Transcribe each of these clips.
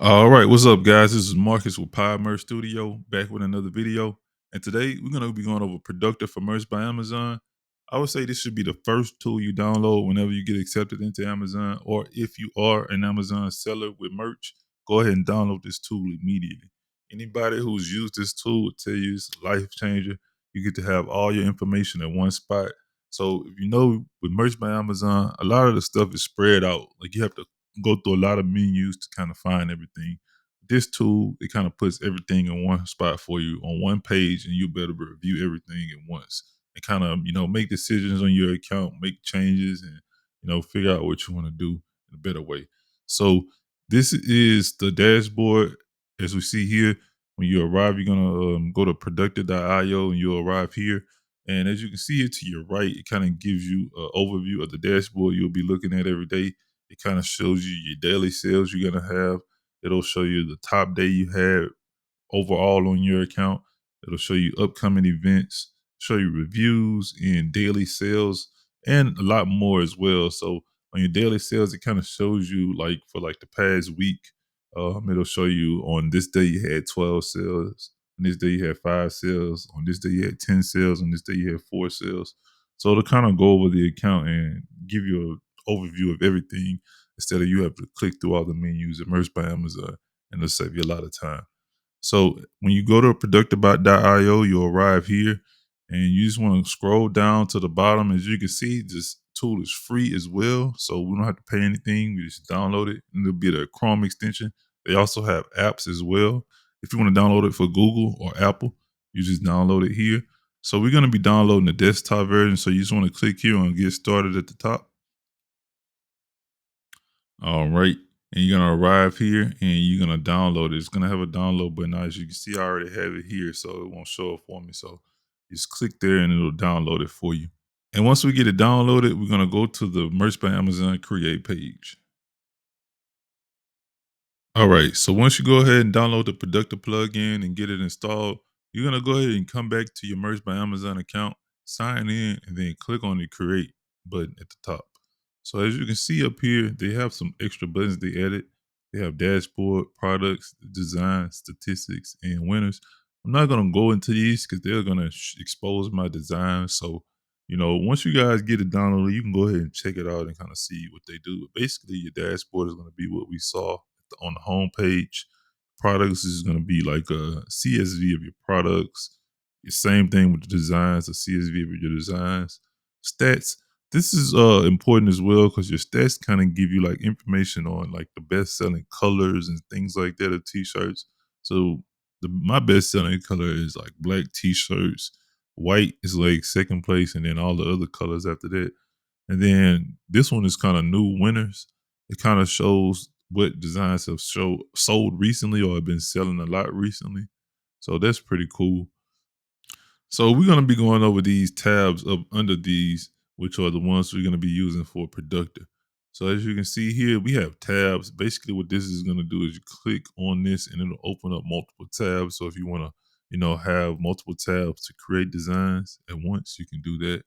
All right, what's up, guys? This is Marcus with Podmerge Studio, back with another video. And today we're going to be going over Productive for Merch by Amazon. I would say this should be the first tool you download whenever you get accepted into Amazon, or if you are an Amazon seller with merch, go ahead and download this tool immediately. Anybody who's used this tool will tell you it's a life changer. You get to have all your information in one spot. So if you know with Merch by Amazon, a lot of the stuff is spread out. Like you have to go through a lot of menus to kind of find everything. This tool, it kind of puts everything in one spot for you on one page, and you better review everything at once and kind of, make decisions on your account, make changes, and, figure out what you want to do in a better way. So this is the dashboard. As we see here, when you arrive, you're going to go to productive.io and you'll arrive here. And as you can see it to your right, it kind of gives you an overview of the dashboard you'll be looking at every day. It kind of shows you your daily sales you're gonna have. It'll show you the top day you had overall on your account. It'll show you upcoming events, show you reviews and daily sales, and a lot more as well. So on your daily sales, it kind of shows you like for like the past week. It'll show you on this day you had 12 sales, on this day you had 5 sales, on this day you had 10 sales, on this day you had 4 sales. So it'll kind of go over the account and give you an overview of everything instead of you have to click through all the menus immersed by Amazon, and it'll save you a lot of time. So when you go to productibot.io, you'll arrive here and you just want to scroll down to the bottom. As you can see, this tool is free as well. So we don't have to pay anything. We just download it and it'll be the Chrome extension. They also have apps as well. If you want to download it for Google or Apple, you just download it here. So we're going to be downloading the desktop version. So you just want to click here and get started at the top. All right. And you're gonna arrive here and you're gonna download it. It's gonna have a download button. Now, as you can see, I already have it here, so it won't show up for me. So just click there and it'll download it for you. And once we get it downloaded, we're gonna go to the Merch by Amazon create page. All right. So once you go ahead and download the Productive plugin and get it installed, you're gonna go ahead and come back to your Merch by Amazon account, sign in, and then click on the create button at the top. So as you can see up here, they have some extra buttons they added. They have dashboard, products, design, statistics, and winners. I'm not gonna go into these because they're gonna expose my design. So once you guys get it downloaded, you can go ahead and check it out and kind of see what they do. But basically, your dashboard is gonna be what we saw on the home page. Products is going to be like a CSV of your products. The same thing with the designs, a CSV of your designs. Stats. This is important as well because your stats kind of give you like information on like the best selling colors and things like that of t-shirts. So my best selling color is like black t-shirts. White is like second place, and then all the other colors after that. And then this one is kind of new winners. It kind of shows what designs have sold recently or have been selling a lot recently. So that's pretty cool. So we're gonna be going over these tabs up under these, which are the ones we're gonna be using for productive. So as you can see here, we have tabs. Basically, what this is gonna do is you click on this and it'll open up multiple tabs. So if you wanna, have multiple tabs to create designs at once, you can do that.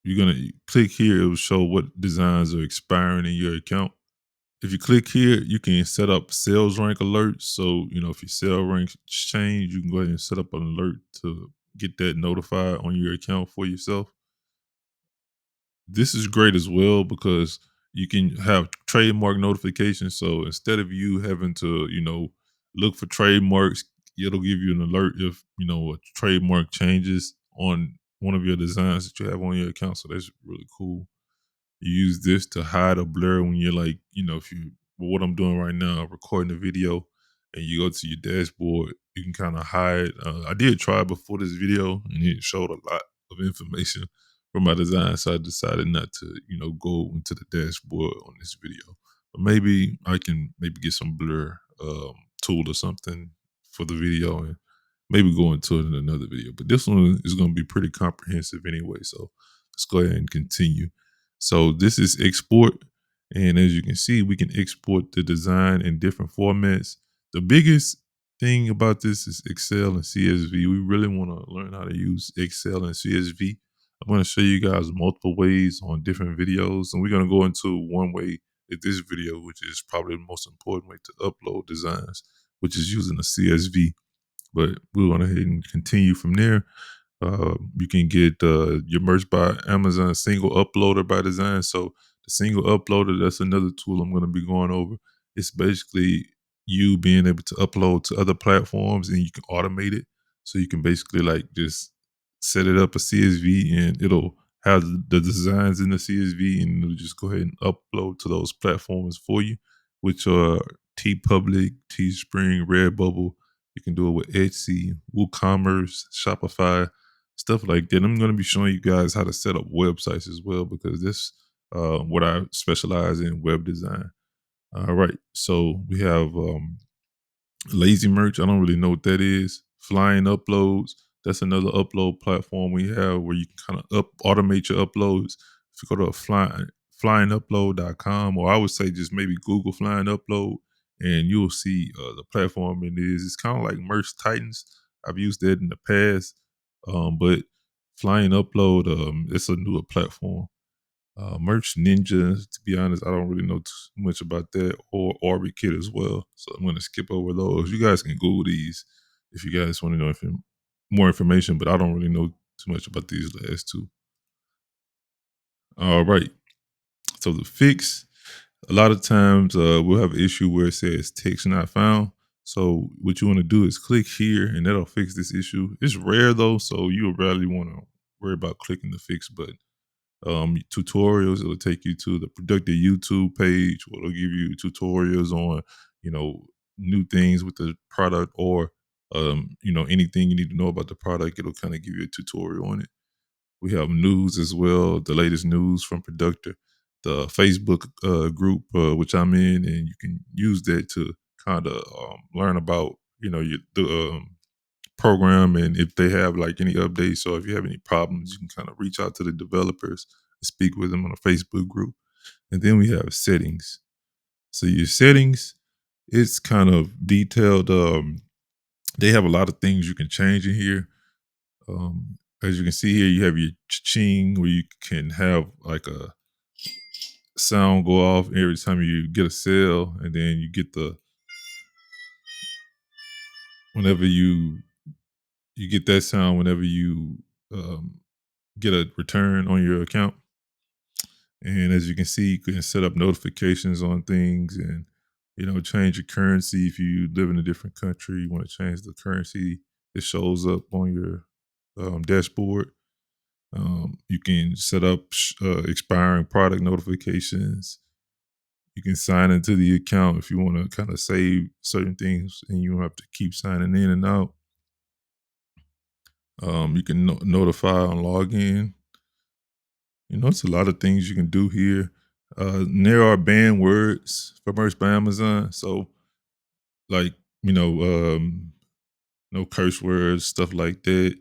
You're gonna click here, it will show what designs are expiring in your account. If you click here, you can set up sales rank alerts. So, if your sale rank change, you can go ahead and set up an alert to get that notified on your account for yourself. This is great as well because you can have trademark notifications. So instead of you having to, look for trademarks, it'll give you an alert if, a trademark changes on one of your designs that you have on your account. So that's really cool. You use this to hide or blur when you're like, if you, well, what I'm doing right now, recording a video and you go to your dashboard, you can kind of hide. I did try before this video and it showed a lot of information from my design. So I decided not to, go into the dashboard on this video. But maybe I can maybe get some blur tool or something for the video and maybe go into it in another video. But this one is going to be pretty comprehensive anyway. So let's go ahead and continue. So this is export. And as you can see, we can export the design in different formats. The biggest thing about this is Excel and CSV. We really want to learn how to use Excel and CSV. I'm going to show you guys multiple ways on different videos. And we're going to go into one way at this video, which is probably the most important way to upload designs, which is using a CSV. But we'll go ahead and continue from there. You can get your merch by Amazon single uploader by design. So the single uploader, that's another tool I'm going to be going over. It's basically you being able to upload to other platforms and you can automate it. So you can basically like just set it up a CSV and it'll have the designs in the CSV and it'll just go ahead and upload to those platforms for you, which are TeePublic, Teespring, Redbubble. You can do it with Etsy, WooCommerce, Shopify, stuff like that. I'm going to be showing you guys how to set up websites as well because this what I specialize in, web design. All right, so we have Lazy Merch. I don't really know what that is. Flying Uploads. That's another upload platform we have where you can kind of automate your uploads. If you go to flyingupload.com, or I would say just maybe Google Flying Upload, and you'll see the platform it is. It's kind of like Merch Titans. I've used that in the past, but Flying Upload, it's a newer platform. Merch Ninja, to be honest, I don't really know too much about that, or OrbitKit as well. So I'm going to skip over those. You guys can Google these if you guys want to know more information, but I don't really know too much about these last two. All right. So the fix, a lot of times we'll have an issue where it says text not found. So what you want to do is click here and that'll fix this issue. It's rare though, so you'll rarely want to worry about clicking the fix button. Tutorials. It'll take you to the Productive YouTube page, or it'll give you tutorials on, new things with the product, or anything you need to know about the product. It'll kind of give you a tutorial on it. We have news as well, the latest news from Productive, the Facebook group which I'm in, and you can use that to kind of learn about the program, and if they have like any updates, or if you have any problems, you can kind of reach out to the developers and speak with them on a Facebook group. And then we have settings. So your settings, it's kind of detailed. They have a lot of things you can change in here. As you can see here, you have your ching, where you can have like a sound go off every time you get a sale, and then you get whenever you get that sound whenever you um, get a return on your account. And as you can see, you can set up notifications on things, and change your currency. If you live in a different country, you want to change the currency, it shows up on your dashboard. You can set up expiring product notifications. You can sign into the account if you want to kind of save certain things and you don't have to keep signing in and out. You can notify on login. It's a lot of things you can do here. There are banned words for Merch by Amazon. So, like, no curse words, stuff like that.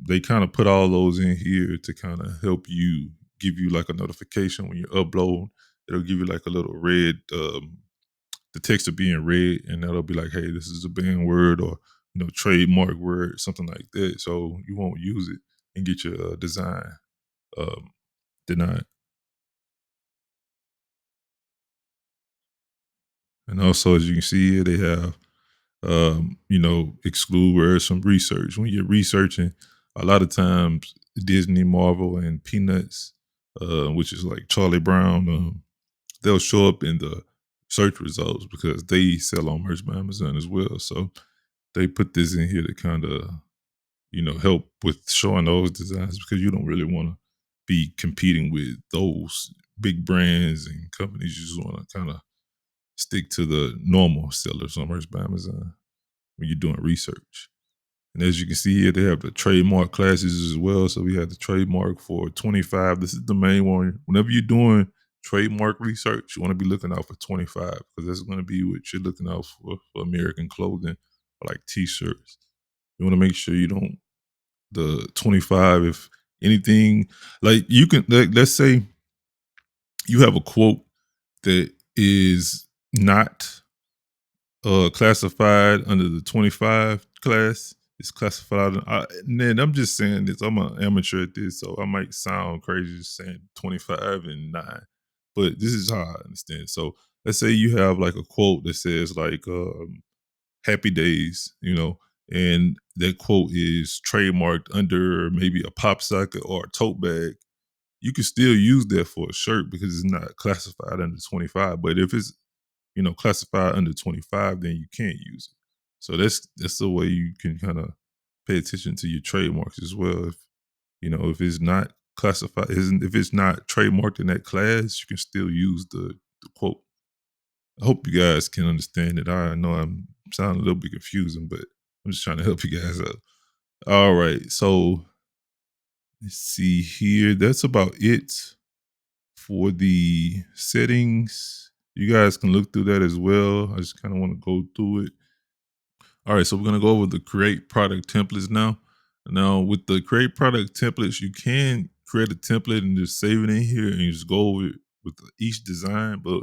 They kind of put all those in here to kind of help you, give you like a notification when you upload. It'll give you like a little red, the text will be in red, and that'll be like, hey, this is a banned word, or trademark word, something like that. So you won't use it and get your design um, denied. And also, as you can see here, they have, exclude words from research. When you're researching, a lot of times Disney, Marvel, and Peanuts, which is like Charlie Brown, they'll show up in the search results because they sell on Merch by Amazon as well. So they put this in here to kind of, help with showing those designs, because you don't really want to be competing with those big brands and companies. You just want to kind of stick to the normal sellers on Merch by Amazon when you're doing research. And as you can see here, they have the trademark classes as well. So we have the trademark for 25. This is the main one. Whenever you're doing trademark research, you want to be looking out for 25, because that's going to be what you're looking out for American clothing, or like t-shirts. You want to make sure you don't, the 25, if anything, like you can, let's say you have a quote that is not classified under the 25 class. It's classified. And then I'm just saying this. I'm an amateur at this, so I might sound crazy just saying 25 and 9. but this is how I understand it. So let's say you have like a quote that says like happy days, and that quote is trademarked under maybe a pop socket or a tote bag. You can still use that for a shirt because it's not classified under 25. But if it's classified under 25, then you can't use it. So that's the way you can kind of pay attention to your trademarks as well. If it's not classified, if it's not trademarked in that class, you can still use the quote. I hope you guys can understand it. I know I'm sounding a little bit confusing, but I'm just trying to help you guys out. All right, so let's see here. That's about it for the settings. You guys can look through that as well. I just kind of want to go through it. All right, so we're gonna go over the create product templates now. Now, with the create product templates, you can create a template and just save it in here and just go over it with each design, but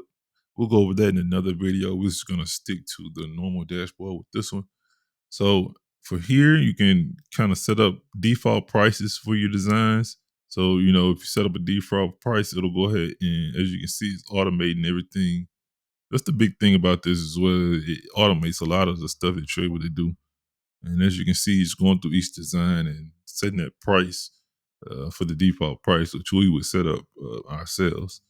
we'll go over that in another video. We're just gonna stick to the normal dashboard with this one. So for here, you can kind of set up default prices for your designs. So, if you set up a default price, it'll go ahead and, as you can see, it's automating everything. That's the big thing about this as well. It automates a lot of the stuff that you're able to do. And as you can see, it's going through each design and setting that price for the default price, which we would set up ourselves.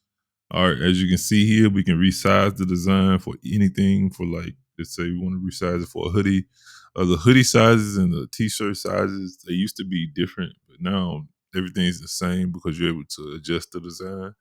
All right, as you can see here, we can resize the design for anything for like, let's say we want to resize it for a hoodie. The hoodie sizes and the t-shirt sizes, they used to be different, but now everything's the same because you're able to adjust the design.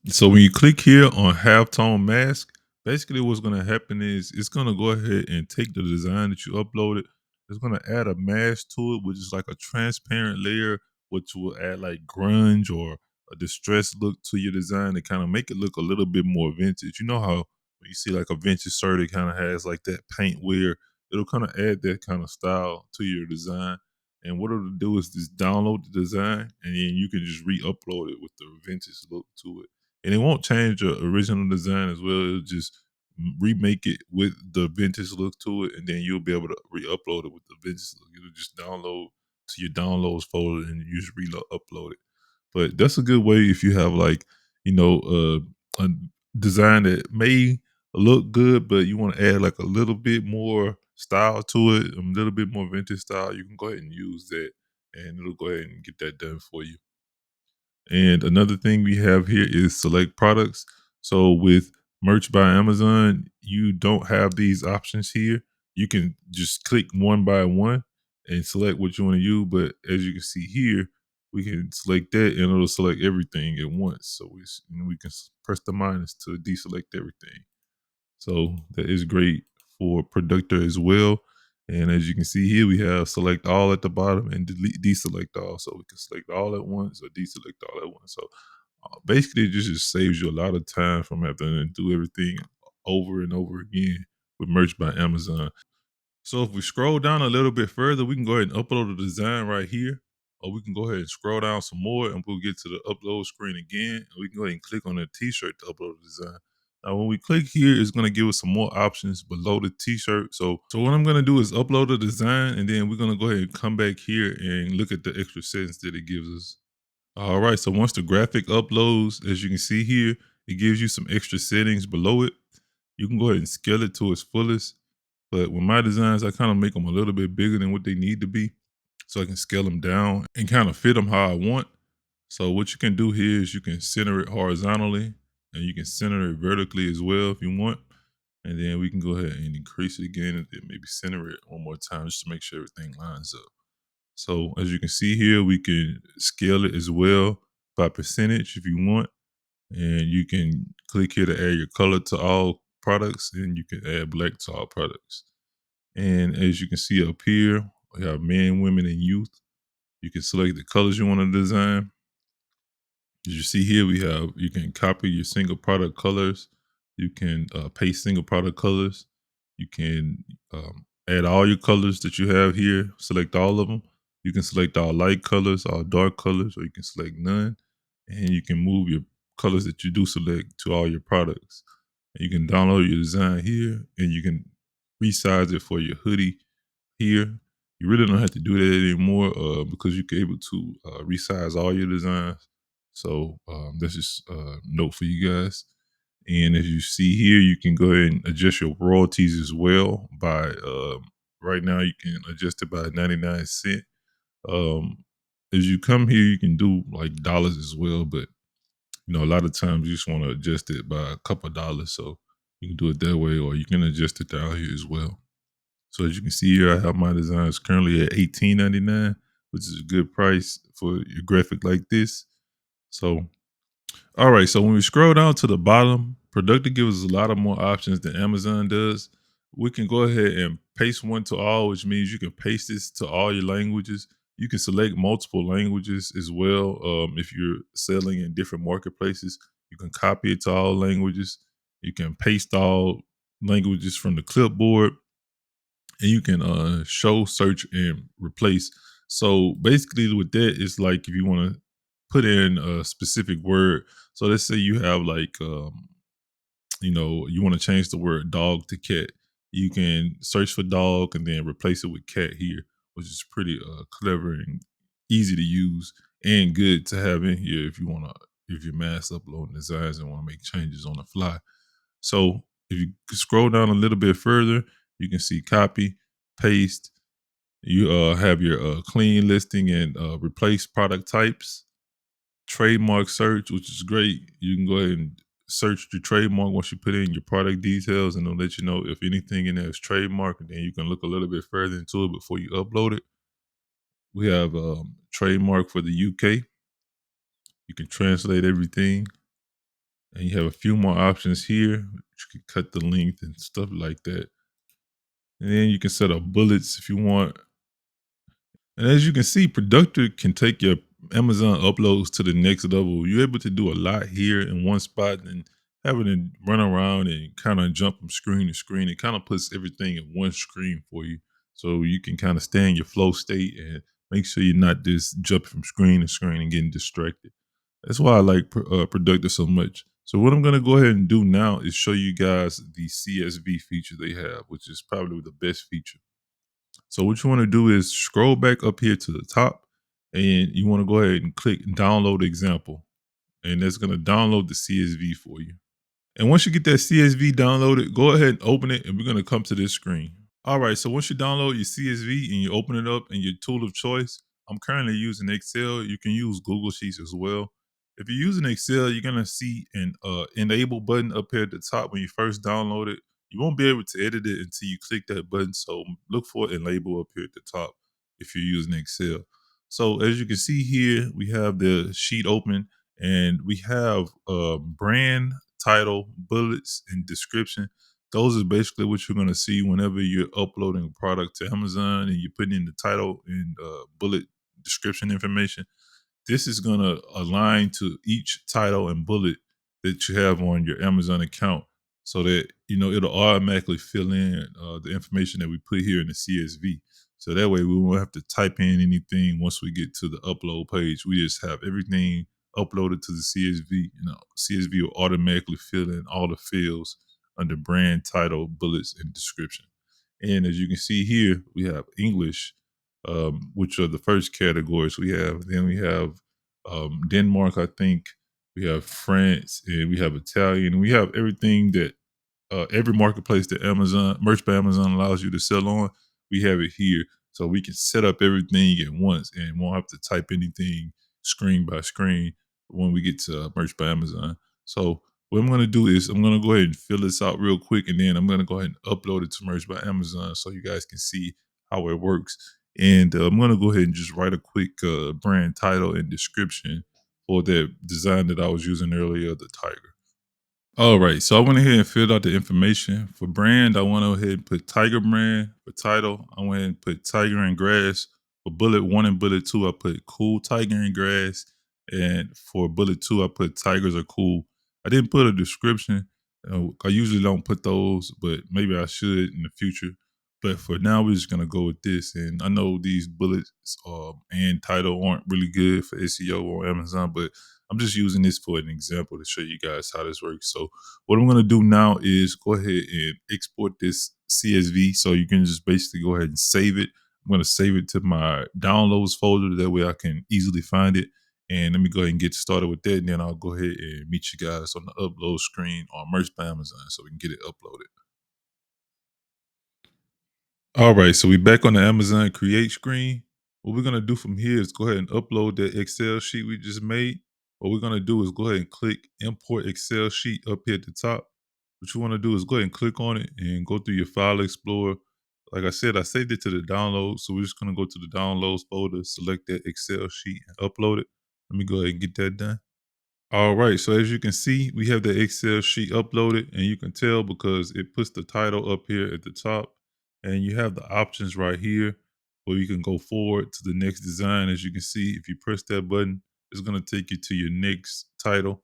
So when you click here on halftone mask, basically what's going to happen is it's going to go ahead and take the design that you uploaded. It's going to add a mask to it, which is like a transparent layer, which will add like grunge or a distressed look to your design to kind of make it look a little bit more vintage. You know how when you see like a vintage shirt, it kind of has like that paint wear. It'll kind of add that kind of style to your design. And what it'll do is just download the design and then you can just re-upload it with the vintage look to it, and it won't change the original design as well. It'll just remake it with the vintage look to it, and then you'll be able to re-upload it with the vintage look. It'll just download to your downloads folder, and you just re-upload it. But that's a good way if you have like a design that may look good, but you want to add like a little bit more style to it, a little bit more vintage style. You can go ahead and use that, and it'll go ahead and get that done for you. And another thing we have here is select products. So with Merch by Amazon, you don't have these options here. You can just click one by one and select what you want to use. But as you can see here, we can select that and it'll select everything at once. So we can press the minus to deselect everything. So that is great for Productor as well. And as you can see here, we have select all at the bottom and delete deselect all. So we can select all at once or deselect all at once. So basically, it just saves you a lot of time from having to do everything over and over again with Merch by Amazon. So if we scroll down a little bit further, we can go ahead and upload the design right here. Or we can go ahead and scroll down some more and we'll get to the upload screen again. And we can go ahead and click on the t-shirt to upload the design. Now, when we click here, it's going to give us some more options below the t-shirt. So what I'm going to do is upload the design and then we're going to go ahead and come back here and look at the extra settings that it gives us. All right, so once the graphic uploads, as you can see here, it gives you some extra settings below it. You can go ahead and scale it to its fullest. But with my designs, I kind of make them a little bit bigger than what they need to be so I can scale them down and kind of fit them how I want. So what you can do here is you can center it horizontally and you can center it vertically as well if you want. And then we can go ahead and increase it again and then maybe center it one more time just to make sure everything lines up. So as you can see here, we can scale it as well by percentage if you want. And you can click here to add your color to all products and you can add black to all products. And as you can see up here, we have men, women, and youth. You can select the colors you want to design. As you see here, you can copy your single product colors. You can paste single product colors. You can add all your colors that you have here. Select all of them. You can select all light colors, all dark colors, or you can select none. And you can move your colors that you do select to all your products. And you can download your design here, and you can resize it for your hoodie here. You really don't have to do that anymore because you're able to resize all your designs So that's just a note for you guys. And as you see here, you can go ahead and adjust your royalties as well by right now you can adjust it by 99 cent. Um as you come here, you can do like dollars as well, but a lot of times you just want to adjust it by a couple of dollars. So you can do it that way, or you can adjust it down here as well. So as you can see here, I have my designs currently at 18.99, which is a good price for your graphic like this. So all right, so when we scroll down to the bottom, Productive gives us a lot of more options than Amazon does. We can go ahead and paste one to all, which means you can paste this to all your languages. You can select multiple languages as well. If you're selling in different marketplaces, you can copy it to all languages. You can paste all languages from the clipboard, and you can show, search, and replace. So basically, with that, it's like if you want to put in a specific word. So let's say you have like you want to change the word dog to cat. You can search for dog and then replace it with cat here, which is pretty clever and easy to use and good to have in here if you're mass uploading designs and want to make changes on the fly. So if you scroll down a little bit further, you can see copy, paste. You have your clean listing and replace product types, trademark search, which is great. You can go ahead and search the trademark once you put in your product details, and it'll let you know if anything in there is trademark, and then you can look a little bit further into it before you upload it. We have trademark for the UK. You can translate everything, and you have a few more options here. You can cut the length and stuff like that. And then you can set up bullets if you want. And as you can see, Productive can take your Amazon uploads to the next level. You're able to do a lot here in one spot and having to run around and kind of jump from screen to screen. It kind of puts everything in one screen for you. So you can kind of stay in your flow state and make sure you're not just jumping from screen to screen and getting distracted. That's why I like Productive so much. So what I'm going to go ahead and do now is show you guys the CSV feature they have, which is probably the best feature. So what you want to do is scroll back up here to the top, and you want to go ahead and click download example, and that's going to download the CSV for you. And once you get that CSV downloaded, go ahead and open it, and we're going to come to this screen. All right, so once you download your CSV and you open it up in your tool of choice, I'm currently using Excel. You can use Google Sheets as well. If you're using Excel, you're gonna see an enable button up here at the top when you first download it. You won't be able to edit it until you click that button. So look for enable up here at the top if you're using Excel. So as you can see here, we have the sheet open and we have brand, title, bullets, and description. Those are basically what you're going to see whenever you're uploading a product to Amazon and you're putting in the title and bullet description information. This is going to align to each title and bullet that you have on your Amazon account so that it'll automatically fill in the information that we put here in the CSV. So that way we won't have to type in anything once we get to the upload page. We just have everything uploaded to the CSV. CSV will automatically fill in all the fields under brand, title, bullets, and description. And as you can see here, we have English, which are the first categories we have. Then we have Denmark, I think. We have France, and we have Italian. We have everything that every marketplace that Merch by Amazon allows you to sell on. We have it here, so we can set up everything at once and won't have to type anything screen by screen when we get to Merch by Amazon. So what I'm going to do is I'm going to go ahead and fill this out real quick, and then I'm going to go ahead and upload it to Merch by Amazon so you guys can see how it works. And I'm going to go ahead and just write a quick brand title and description for that design that I was using earlier, the tiger. All right, so I went ahead and filled out the information. For brand, I went ahead and put Tiger Brand. For title, I went ahead and put Tiger and Grass. For bullet one and bullet two, I put Cool Tiger and Grass. And for bullet two, I put Tigers are cool. I didn't put a description. I usually don't put those, but maybe I should in the future. But for now, we're just gonna go with this. And I know these bullets and title aren't really good for SEO or Amazon, but I'm just using this for an example to show you guys how this works. So what I'm gonna do now is go ahead and export this CSV so you can just basically go ahead and save it. I'm gonna save it to my downloads folder. That way I can easily find it. And let me go ahead and get started with that, and then I'll go ahead and meet you guys on the upload screen on Merch by Amazon so we can get it uploaded. All right, so we back on the Amazon Create screen. What we're gonna do from here is go ahead and upload that Excel sheet we just made. What we're gonna do is go ahead and click Import Excel Sheet up here at the top. What you want to do is go ahead and click on it and go through your File Explorer. Like I said, I saved it to the download, so we're just gonna go to the Downloads folder, select that Excel sheet, and upload it. Let me go ahead and get that done. All right, so as you can see, we have the Excel sheet uploaded, and you can tell because it puts the title up here at the top, and you have the options right here where you can go forward to the next design. As you can see, if you press that button, it's going to take you to your next title.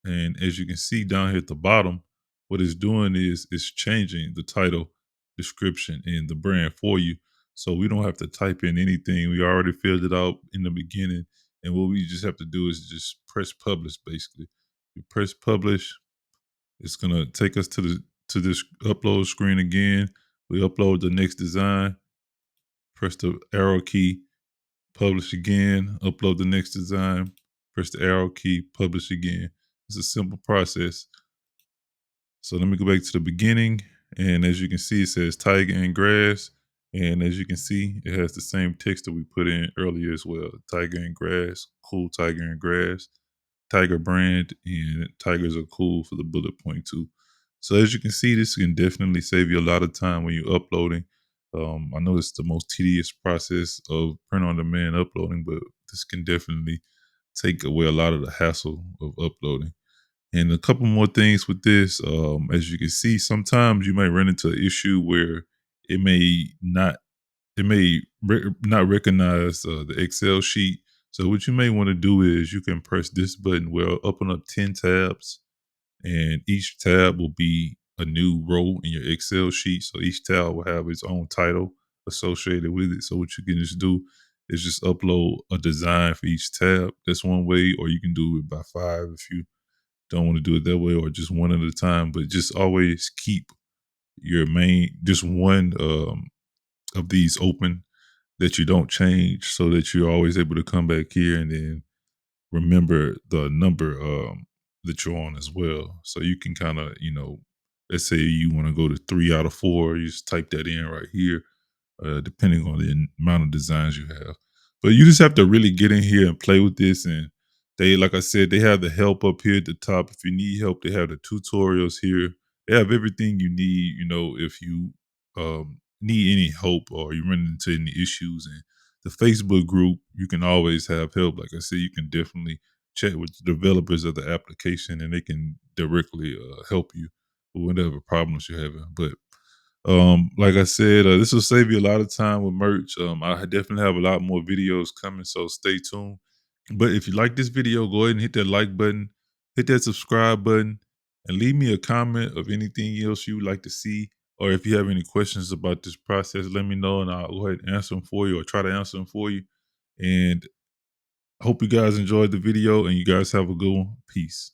And as you can see down here at the bottom, what it's doing is it's changing the title, description, and the brand for you. So we don't have to type in anything. We already filled it out in the beginning, and what we just have to do is just press publish. Basically, you press publish. It's gonna take us to this upload screen again. We upload the next design. Press the arrow key. Publish again. Upload the next design. Press the arrow key. Publish again. It's a simple process. So let me go back to the beginning. And as you can see, it says tiger and grass. And as you can see, it has the same text that we put in earlier as well. Tiger and grass, cool tiger and grass, tiger brand, and tigers are cool for the bullet point too. So as you can see, this can definitely save you a lot of time when you're uploading. I know it's the most tedious process of print on demand uploading, but this can definitely take away a lot of the hassle of uploading. And a couple more things with this, as you can see, sometimes you might run into an issue where it may not not recognize the Excel sheet. So what you may want to do is you can press this button. Will open up 10 tabs, and each tab will be a new row in your Excel sheet. So each tab will have its own title associated with it. So what you can just do is just upload a design for each tab. That's one way, or you can do it by 5 if you don't want to do it that way, or just one at a time. But just always keep your main just one of these open that you don't change, so that you're always able to come back here and then remember the number that you're on as well. So you can kind of, let's say you want to go to 3 out of 4, you just type that in right here, depending on the amount of designs you have. But you just have to really get in here and play with this. And they, like I said, they have the help up here at the top. If you need help, they have the tutorials here. They have everything you need, if you need any help or you run into any issues. And the Facebook group, you can always have help. Like I said, you can definitely chat with the developers of the application, and they can directly help you with whatever problems you're having. But like I said, this will save you a lot of time with merch. I definitely have a lot more videos coming, so stay tuned. But if you like this video, go ahead and hit that like button, hit that subscribe button, and leave me a comment of anything else you would like to see. Or if you have any questions about this process, let me know, and I'll go ahead and answer them for you, or try to answer them for you. And I hope you guys enjoyed the video, and you guys have a good one. Peace.